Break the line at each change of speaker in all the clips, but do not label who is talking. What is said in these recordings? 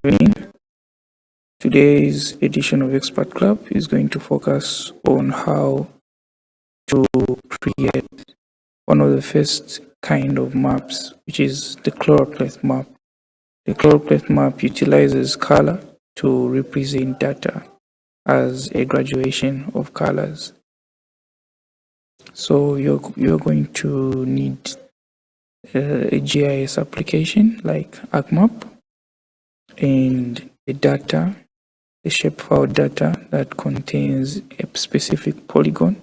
evening. Today's edition of Expert Club is going to focus on how to create one of the first kind of maps, which is the Chloropleth map. The Chloropleth map utilizes color to represent data as a graduation of colors. So you're going to need a GIS application like ArcMap and the data, the shapefile data that contains a specific polygon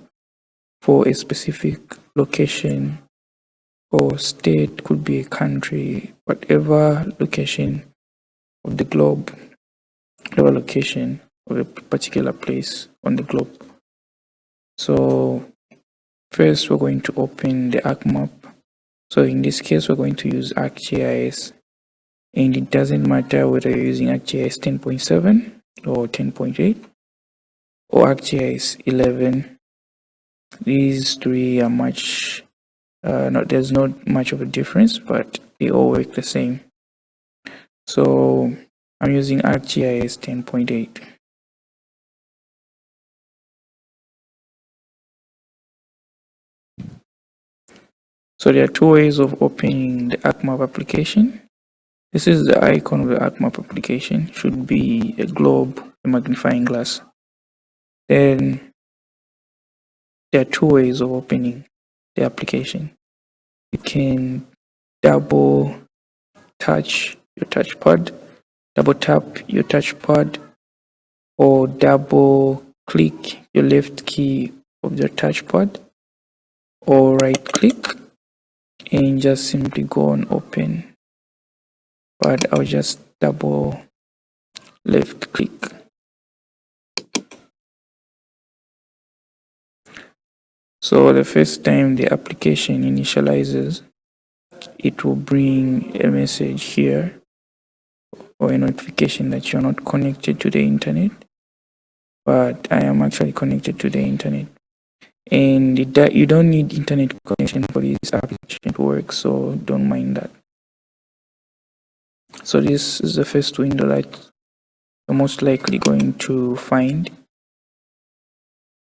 for a specific location or state, could be a country, whatever location of the globe, whatever location of a particular place on the globe. So first we're going to open the ArcMap. So in this case we're going to use ArcGIS, and it doesn't matter whether you're using ArcGIS 10.7 or 10.8 or ArcGIS 11. These three are there's not much of a difference, but they all work the same. So I'm using ArcGIS 10.8. So there are two ways of opening the ArcMap application. This is the icon of the ArcMap application. Should be a globe, a magnifying glass. Then there are two ways of opening the application. You can double tap your touchpad, or double click your left key of the touchpad, or right click and just simply go on open. But I'll just double left click. So the first time the application initializes, it will bring a message here or a notification that you're not connected to the internet, but I am actually connected to the internet. And you don't need internet connection for this application to work, so don't mind that. So this is the first window that you're most likely going to find,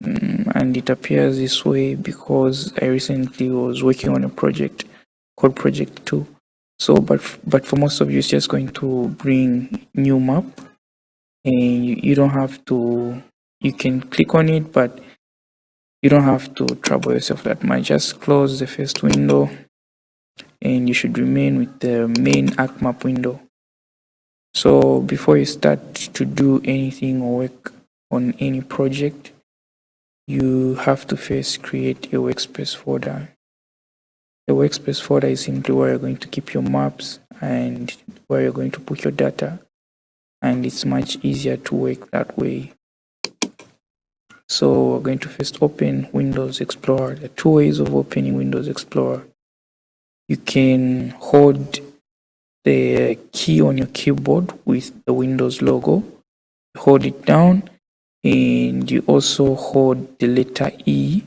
and it appears this way because I recently was working on a project called Project 2. So but for most of you, it's just going to bring new map, and you don't have to, you can click on it, but you don't have to trouble yourself that much. Just close the first window and you should remain with the main ArcMap window. So before you start to do anything or work on any project, you have to first create a workspace folder. The workspace folder is simply where you're going to keep your maps and where you're going to put your data, and it's much easier to work that way. So we're going to first open Windows Explorer. There are two ways of opening Windows Explorer. You can hold the key on your keyboard with the Windows logo, hold it down, and you also hold the letter E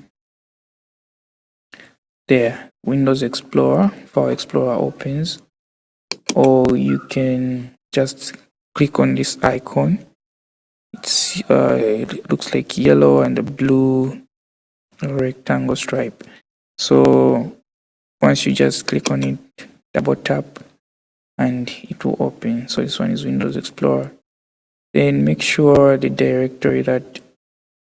there. Windows Explorer, File Explorer opens, or you can just click on this icon. It looks like yellow and a blue rectangle stripe. So once you just click on it, double tap, and it will open. So this one is Windows Explorer. Then make sure the directory that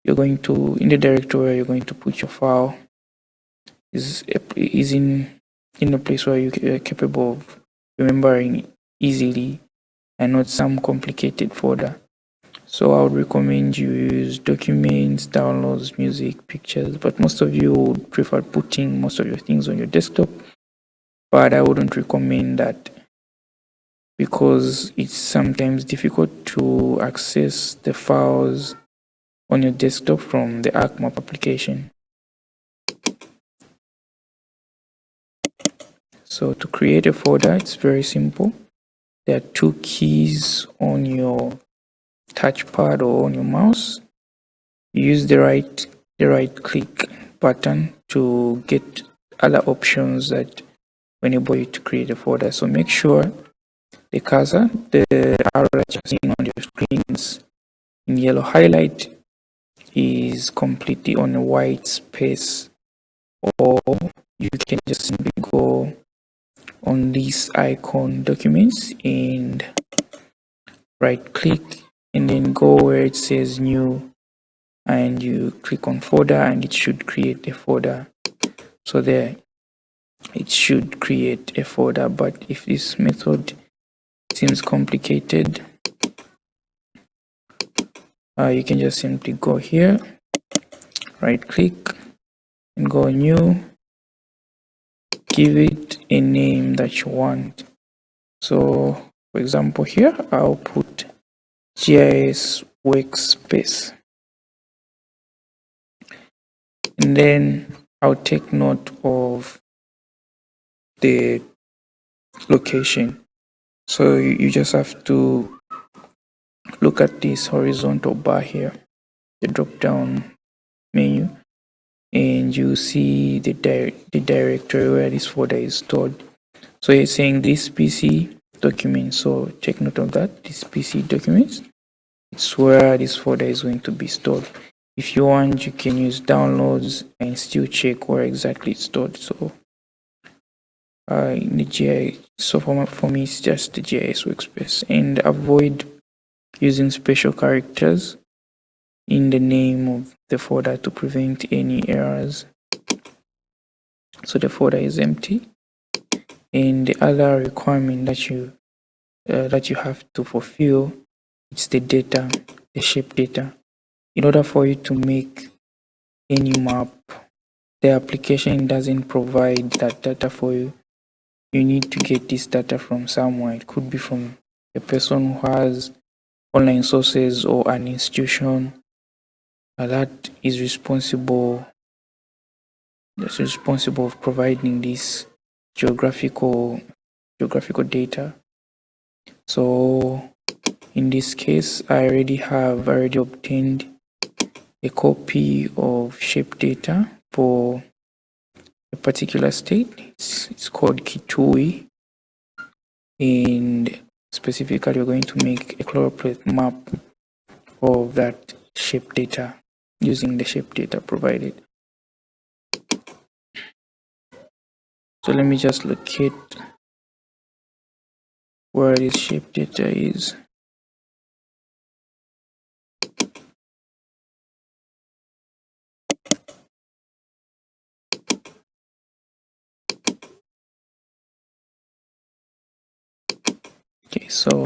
you're going to, in the directory where you're going to put your file, is in a place where you're capable of remembering easily and not some complicated folder. So I would recommend you use documents, downloads, music, pictures, but most of you would prefer putting most of your things on your desktop. But I wouldn't recommend that because it's sometimes difficult to access the files on your desktop from the ArcMap application. So to create a folder, it's very simple. There are two keys on your touchpad or on your mouse. You use the right click button to get other options that will enable you to create a folder. So make sure the cursor, the arrow that you're seeing on your screens in yellow highlight is completely on a white space, or you can just simply go on this icon documents and right click and then go where it says new, and you click on folder and it should create a folder. So there, it should create a folder. But if this method seems complicated, you can just simply go here, right click and go new, give it a name that you want. So for example here, I'll put GIS workspace, and then I'll take note of the location. So you just have to look at this horizontal bar here, the drop down menu, and you see the directory where this folder is stored. So it's saying this PC document, so take note of that. This PC documents, it's where this folder is going to be stored. If you want, you can use downloads and still check where exactly it's stored. So in the GIS, so for me it's just the GIS workspace. And avoid using special characters in the name of the folder to prevent any errors. So the folder is empty. And the other requirement that you have to fulfill, it's the data, the shape data. In order for you to make any map, the application doesn't provide that data for you. You need to get this data from somewhere. It could be from a person who has online sources or an institution that is responsible of providing this geographical data. So in this case, I already obtained a copy of shape data for a particular state. It's called Kitui, and specifically we're going to make a Chloropleth map of that shape data using the shape data provided. So let me just locate where this shape data is. Okay, so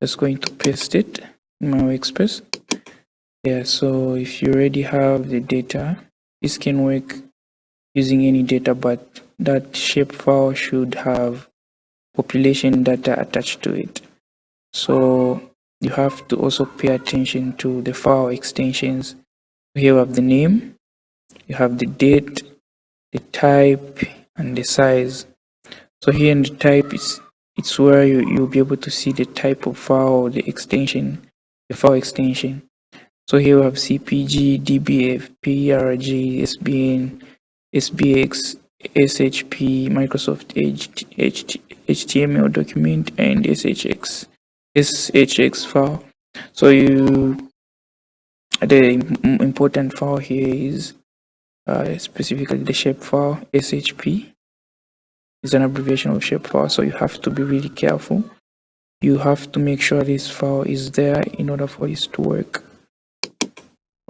just going to paste it in my workspace. Yeah, so if you already have the data, this can work using any data, but that shape file should have population data attached to it. So you have to also pay attention to the file extensions. Here you have the name, you have the date, the type, and the size. So here in the type, it's where you'll be able to see the type of file, the extension, the file extension. So here we have CPG, DBF, PRG, SBN, SBX, SHP, Microsoft Edge, HTML document, and SHX file. So the important file here is specifically the shape file. SHP is an abbreviation of shape file, so you have to be really careful. You have to make sure this file is there in order for this to work.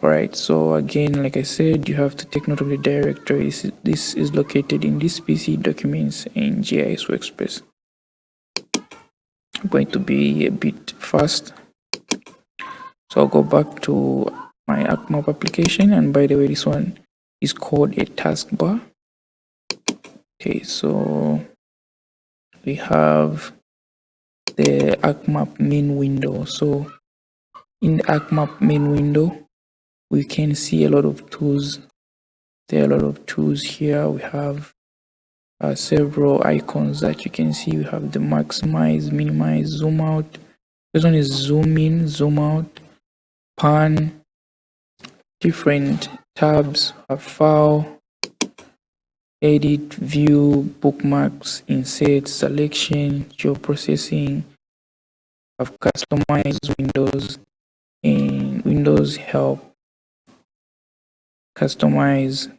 Alright, so again, like I said, you have to take note of the directory. This is located in this PC documents in GIS workspace. I'm going to be a bit fast, so I'll go back to my ArcMap application, and by the way, this one is called a taskbar. Okay, so we have the ArcMap main window. So in the ArcMap main window, we can see a lot of tools. There are a lot of tools here. We have several icons that you can see. We have the maximize, minimize, zoom out. This one is zoom in, zoom out, pan, different tabs, a file, edit, view, bookmarks, insert, selection, geoprocessing. I've customized Windows, and Windows help customize.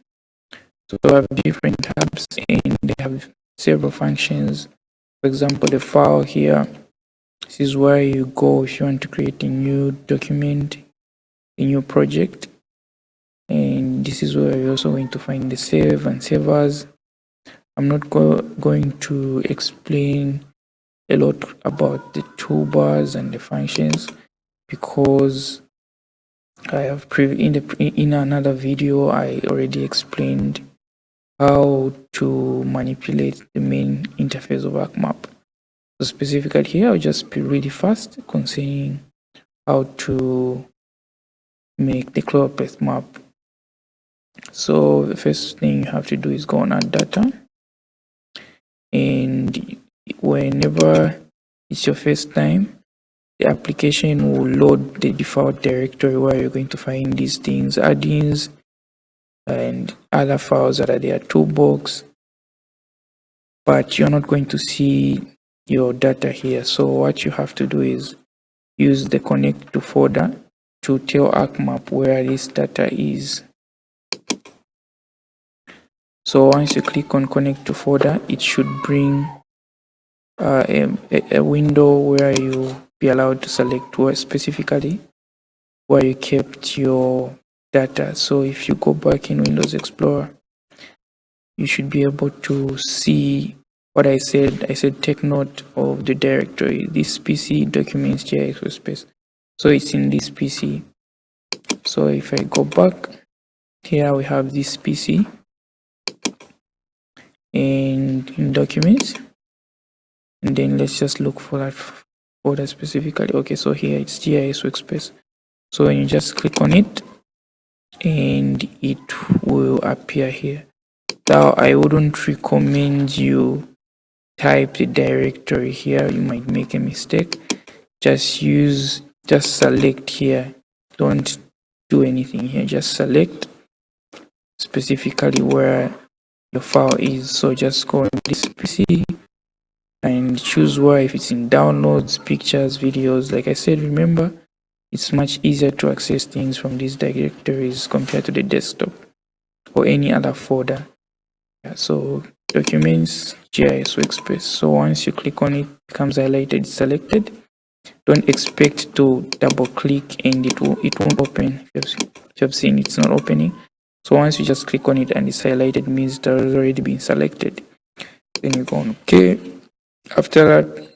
So I have different tabs and they have several functions. For example, the file here, this is where you go if you want to create a new document, a new project. And this is where you're also going to find the save and save as. I'm not going to explain a lot about the toolbars and the functions because I have in another video I already explained how to manipulate the main interface of ArcMap. So specifically here I'll just be really fast concerning how to make the Chloropleth map. So the first thing you have to do is go on add data, and whenever it's your first time, the application will load the default directory where you're going to find these things, add-ins and other files that are there, toolbox, but you're not going to see your data here. So what you have to do is use the connect to folder to tell ArcMap where this data is. So once you click on connect to folder, it should bring a window where you be allowed to select where specifically where you kept your data. So if you go back in Windows Explorer, you should be able to see what I said. I said take note of the directory, this PC documents GIS space. So it's in this PC. So if I go back, here we have this PC, and in documents, and then let's just look for that folder specifically. Okay, so here it's GIS workspace. So when you just click on it, and it will appear here. Now I wouldn't recommend you type the directory here, you might make a mistake. Just select here, don't do anything here, just select specifically where your file is. So just go on this PC and choose where, if it's in downloads, pictures, videos. Like I said, remember, it's much easier to access things from these directories compared to the desktop or any other folder. So documents, GIS workspace. So once you click on it, it becomes highlighted, selected. Don't expect to double click and it won't open. If you've seen it's not opening. So once you just click on it and it's highlighted, means it has already been selected. Then you go on OK. After that,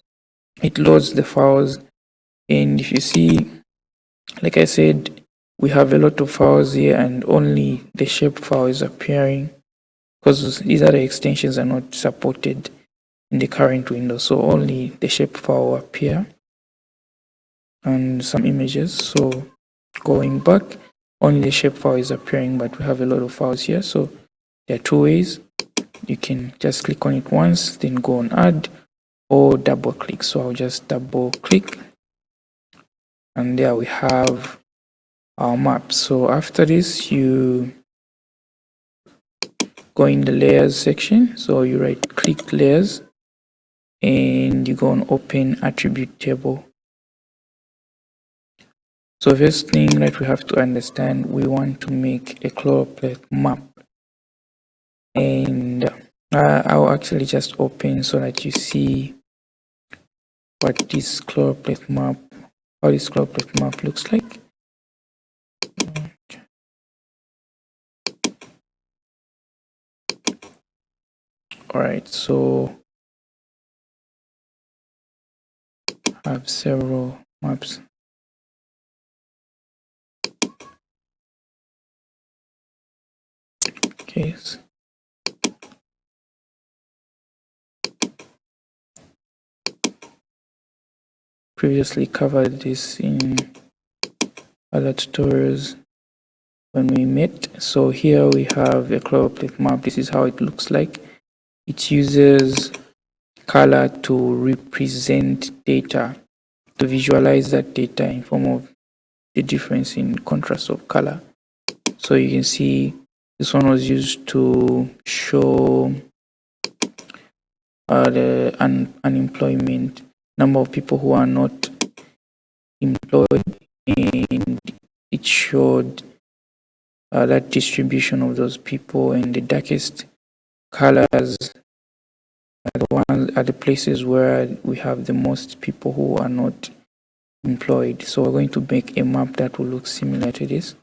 it loads the files, and if you see, like I said, we have a lot of files here and only the shape file is appearing because these other extensions are not supported in the current Windows. So only the shape file will appear and some images. So going back, only the shape file is appearing, but we have a lot of files here. So there are two ways. You can just click on it once, then go on add, or double click. So I'll just double click, and there we have our map. So after this, you go in the layers section. So you right click layers and you go on open attribute table. So first thing that we have to understand, we want to make a Chloropleth map, and I'll actually just open so that you see what this Chloropleth map, how this Chloropleth map looks like. Alright, so I have several maps. Okay. Previously covered this in other tutorials when we met. So here we have a Chloropleth map. This is how it looks like. It uses color to represent data, to visualize that data in form of the difference in contrast of color. So you can see This one was used to show the unemployment, number of people who are not employed, and it showed that distribution of those people, and the darkest colors are the places where we have the most people who are not employed. So we're going to make a map that will look similar to this.